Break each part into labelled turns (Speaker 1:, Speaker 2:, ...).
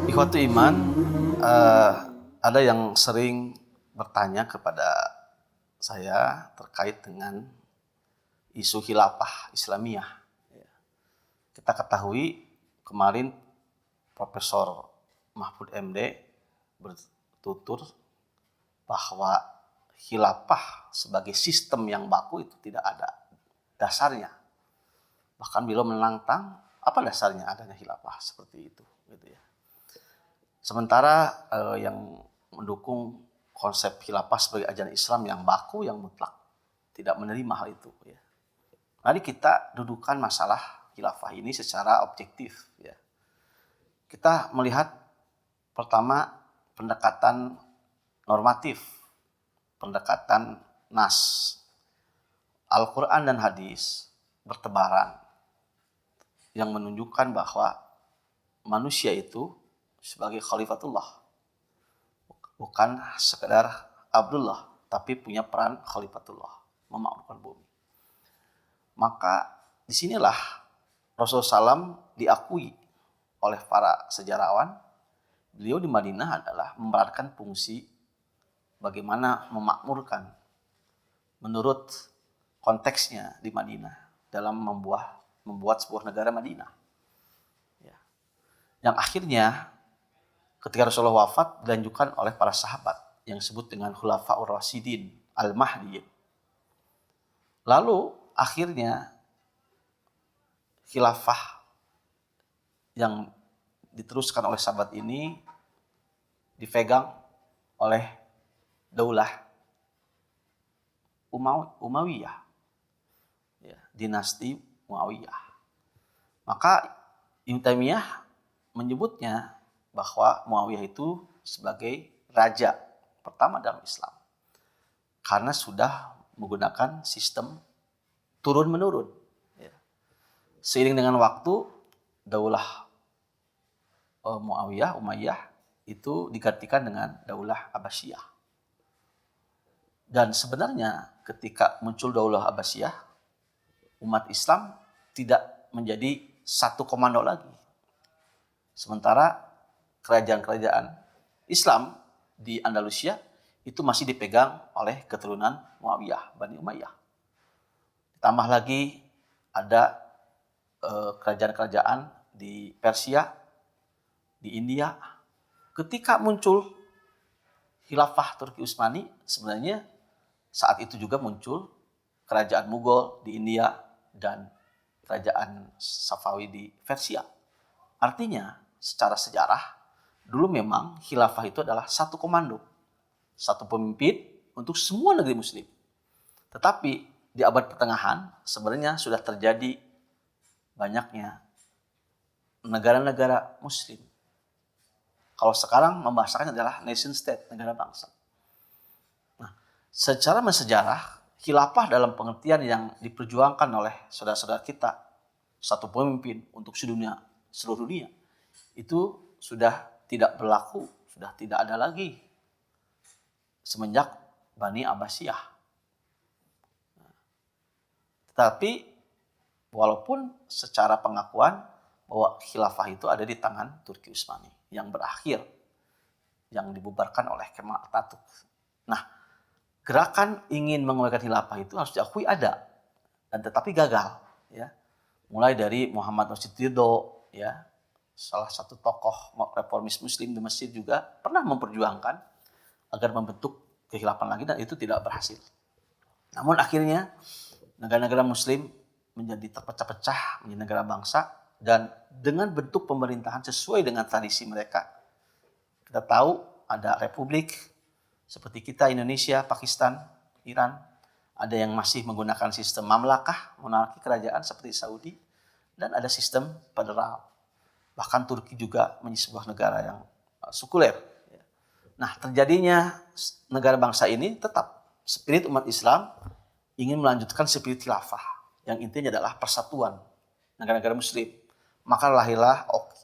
Speaker 1: Ikhwatu iman, ada yang sering bertanya kepada saya terkait dengan isu khilafah Islamiyah. Kita ketahui kemarin Profesor Mahfud MD bertutur bahwa khilafah sebagai sistem yang baku itu tidak ada dasarnya. Bahkan beliau menantang apa dasarnya adanya khilafah seperti itu, gitu ya. Sementara yang mendukung konsep khilafah sebagai ajaran Islam yang baku, yang mutlak, tidak menerima hal itu. Ya. Mari kita dudukan masalah khilafah ini secara objektif. Ya. Kita melihat pertama pendekatan normatif, pendekatan nas. Al-Quran dan hadis bertebaran yang menunjukkan bahwa manusia itu sebagai khalifatullah, bukan sekedar Abdullah, tapi punya peran khalifatullah, memakmurkan bumi. Maka disinilah Rasulullah SAW diakui oleh para sejarawan. Beliau di Madinah adalah memerankan fungsi bagaimana memakmurkan menurut konteksnya di Madinah dalam membuat sebuah negara Madinah. Ya. Yang akhirnya ketika Rasulullah wafat dilanjutkan oleh para sahabat yang disebut dengan Khulafaur Rasyidin Al-Mahdiyin. Lalu akhirnya khilafah yang diteruskan oleh sahabat ini dipegang oleh daulah Umayyah, ya, dinasti Muawiyah. Maka Ibnu Taimiyah menyebutnya bahwa Muawiyah itu sebagai raja pertama dalam Islam karena sudah menggunakan sistem turun-menurun. Ya. Seiring dengan waktu, daulah Umayyah itu digantikan dengan daulah Abbasiyah. Dan sebenarnya ketika muncul daulah Abbasiyah, umat Islam tidak menjadi satu komando lagi. Sementara kerajaan-kerajaan Islam di Andalusia itu masih dipegang oleh keturunan Muawiyah, Bani Umayyah. Ditambah lagi ada kerajaan-kerajaan di Persia, di India. Ketika muncul khilafah Turki Utsmani, sebenarnya saat itu juga muncul kerajaan Mughal di India dan kerajaan Safawi di Persia. Artinya secara sejarah dulu memang khilafah itu adalah satu komando, satu pemimpin untuk semua negeri muslim. Tetapi di abad pertengahan sebenarnya sudah terjadi banyaknya negara-negara muslim. Kalau sekarang membahasakannya adalah nation state, negara bangsa. Nah, secara sejarah khilafah dalam pengertian yang diperjuangkan oleh saudara-saudara kita, satu pemimpin untuk seluruh dunia, itu sudah tidak berlaku, sudah tidak ada lagi semenjak Bani Abbasiyah. Tetapi walaupun secara pengakuan bahwa khilafah itu ada di tangan Turki Utsmani yang berakhir, yang dibubarkan oleh Kemal Atatürk. Nah, gerakan ingin mengembalikan khilafah itu harus diakui ada, dan tetapi gagal. Ya, mulai dari Muhammad Rashid Ridho, ya, salah satu tokoh reformis Muslim di Mesir juga pernah memperjuangkan agar membentuk kekhilafan lagi dan itu tidak berhasil. Namun akhirnya negara-negara Muslim menjadi terpecah-pecah menjadi negara bangsa dan dengan bentuk pemerintahan sesuai dengan tradisi mereka. Kita tahu ada republik seperti kita Indonesia, Pakistan, Iran. Ada yang masih menggunakan sistem mamlakah, monarki kerajaan seperti Saudi, dan ada sistem federal. Bahkan Turki juga menjadi sebuah negara yang sekuler. Nah, terjadinya negara bangsa ini tetap spirit umat Islam ingin melanjutkan spirit khilafah yang intinya adalah persatuan negara-negara muslim. Maka lahirlah OKI,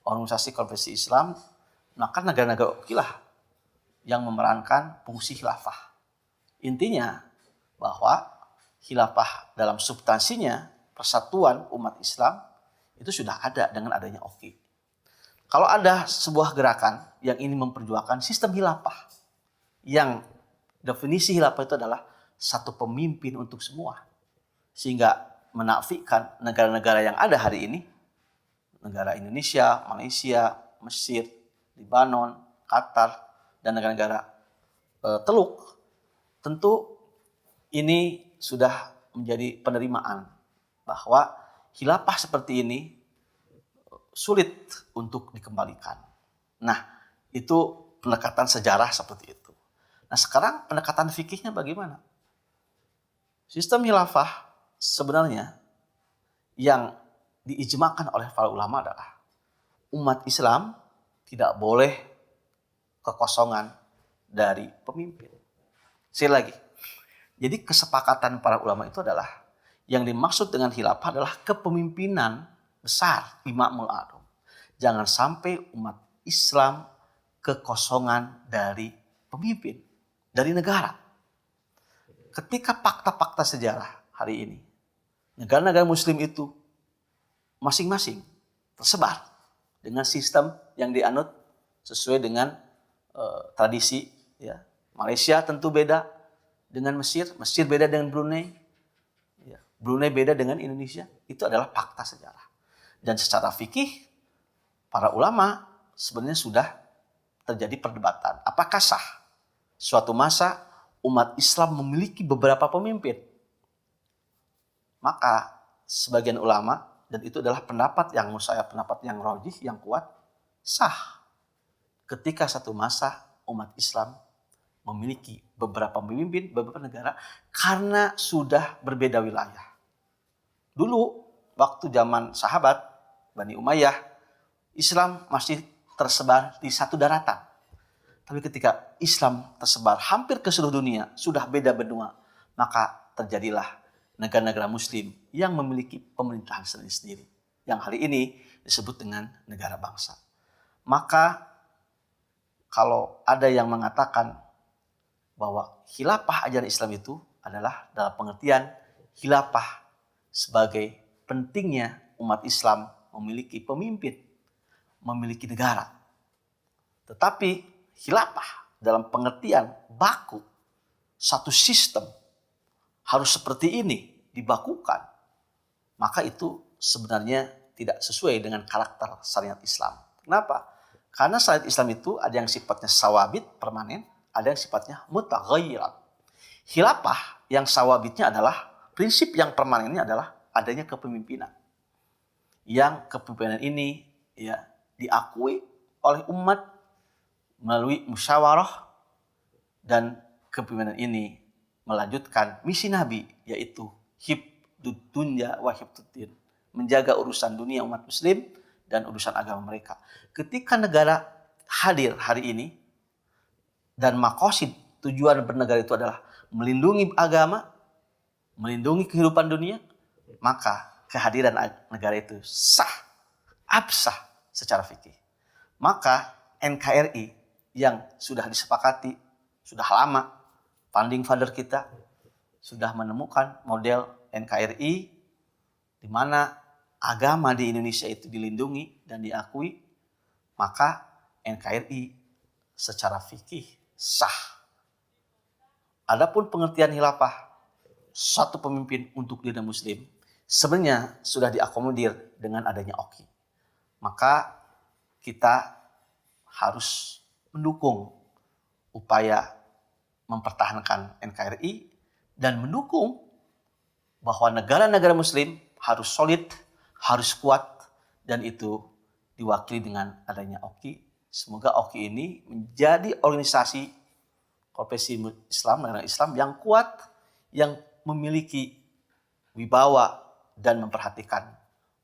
Speaker 1: Organisasi Konferensi Islam. Maka negara-negara OKI lah yang memerankan fungsi khilafah. Intinya bahwa khilafah dalam substansinya persatuan umat Islam itu sudah ada dengan adanya OKI. Kalau ada sebuah gerakan yang ingin memperjuangkan sistem khilafah, yang definisi khilafah itu adalah satu pemimpin untuk semua, sehingga menafikan negara-negara yang ada hari ini, negara Indonesia, Malaysia, Mesir, Lebanon, Qatar, dan negara-negara Teluk, tentu ini sudah menjadi penerimaan bahwa khilafah seperti ini sulit untuk dikembalikan. Nah, itu pendekatan sejarah seperti itu. Nah, sekarang pendekatan fikihnya bagaimana? Sistem khilafah sebenarnya yang diijmakan oleh para ulama adalah umat Islam tidak boleh kekosongan dari pemimpin. Sekali lagi, jadi kesepakatan para ulama itu adalah yang dimaksud dengan khilafah adalah kepemimpinan besar Imamul A'zam. Jangan sampai umat Islam kekosongan dari pemimpin, dari negara. Ketika fakta-fakta sejarah hari ini, negara-negara muslim itu masing-masing tersebar dengan sistem yang dianut sesuai dengan tradisi. Ya. Malaysia tentu beda dengan Mesir, Mesir beda dengan Brunei, ya. Brunei beda dengan Indonesia. Itu adalah fakta sejarah. Dan secara fikih, para ulama sebenarnya sudah terjadi perdebatan. Apakah sah suatu masa umat Islam memiliki beberapa pemimpin? Maka sebagian ulama, dan itu adalah pendapat yang menurut saya pendapat yang rajih, yang kuat, sah ketika satu masa umat Islam memiliki beberapa pemimpin, beberapa negara, karena sudah berbeda wilayah. Dulu, waktu zaman sahabat, Bani Umayyah, Islam masih tersebar di satu daratan. Tapi ketika Islam tersebar hampir ke seluruh dunia, sudah beda benua, maka terjadilah negara-negara muslim yang memiliki pemerintahan sendiri-sendiri, yang hari ini disebut dengan negara bangsa. Maka kalau ada yang mengatakan bahwa khilafah ajaran Islam itu adalah dalam pengertian khilafah sebagai pentingnya umat Islam memiliki pemimpin, memiliki negara. Tetapi khilafah dalam pengertian baku, satu sistem harus seperti ini dibakukan, maka itu sebenarnya tidak sesuai dengan karakter syariat Islam. Kenapa? Karena syariat Islam itu ada yang sifatnya sawabit, permanen, ada yang sifatnya mutaghayyirat. Khilafah yang sawabitnya adalah, prinsip yang permanennya adalah adanya kepemimpinan. Yang kepemimpinan ini ya diakui oleh umat melalui musyawarah, dan kepemimpinan ini melanjutkan misi Nabi, yaitu hifdzud dunya wa hifdzuddin, menjaga urusan dunia umat muslim dan urusan agama mereka. Ketika negara hadir hari ini, dan maqasid tujuan bernegara itu adalah melindungi agama, melindungi kehidupan dunia, maka kehadiran negara itu sah, absah secara fikih. Maka NKRI yang sudah disepakati, sudah lama, founding father kita sudah menemukan model NKRI di mana agama di Indonesia itu dilindungi dan diakui, maka NKRI secara fikih sah. Adapun pengertian khilafah, satu pemimpin untuk diri muslim, sebenarnya sudah diakomodir dengan adanya OKI. Maka kita harus mendukung upaya mempertahankan NKRI dan mendukung bahwa negara-negara muslim harus solid, harus kuat, dan itu diwakili dengan adanya OKI. Semoga OKI ini menjadi organisasi konfesi Islam, negara Islam yang kuat, yang memiliki wibawa dan memperhatikan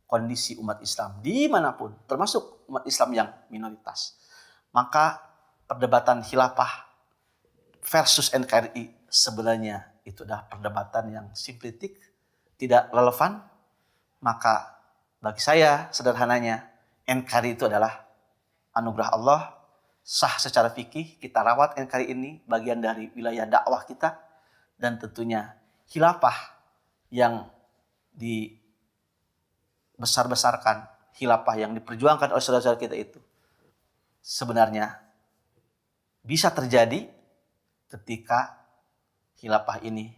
Speaker 1: kondisi umat Islam dimanapun, termasuk umat Islam yang minoritas. Maka perdebatan khilafah versus NKRI sebenarnya itu adalah perdebatan yang simplitik, tidak relevan. Maka bagi saya sederhananya, NKRI itu adalah anugerah Allah, sah secara fikih, kita rawat NKRI ini bagian dari wilayah dakwah kita, dan tentunya khilafah yang besar-besarkan khilafah yang diperjuangkan oleh saudara-saudara kita itu sebenarnya bisa terjadi ketika khilafah ini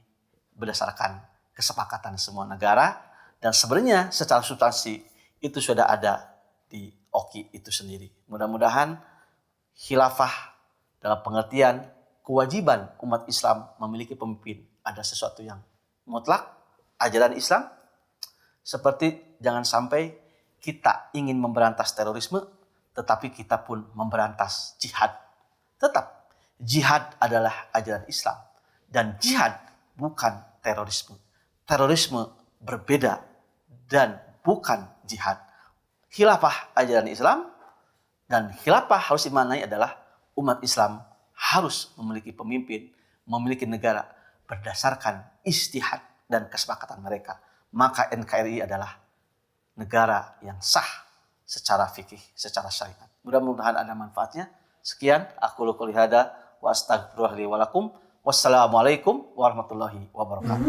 Speaker 1: berdasarkan kesepakatan semua negara, dan sebenarnya secara substansi itu sudah ada di OKI itu sendiri. Mudah-mudahan khilafah dalam pengertian kewajiban umat Islam memiliki pemimpin ada sesuatu yang mutlak, ajaran Islam, seperti jangan sampai kita ingin memberantas terorisme tetapi kita pun memberantas jihad. Tetap jihad adalah ajaran Islam dan jihad bukan terorisme. Terorisme berbeda dan bukan jihad. Khilafah ajaran Islam dan khilafah harus dimaknai adalah umat Islam harus memiliki pemimpin, memiliki negara berdasarkan istihad dan kesepakatan mereka. Maka NKRI adalah negara yang sah secara fikih, secara syariat. Mudah-mudahan ada manfaatnya. Sekian, aku qouli hada wa astaghfirullahi wa lakum. Wassalamualaikum warahmatullahi wabarakatuh.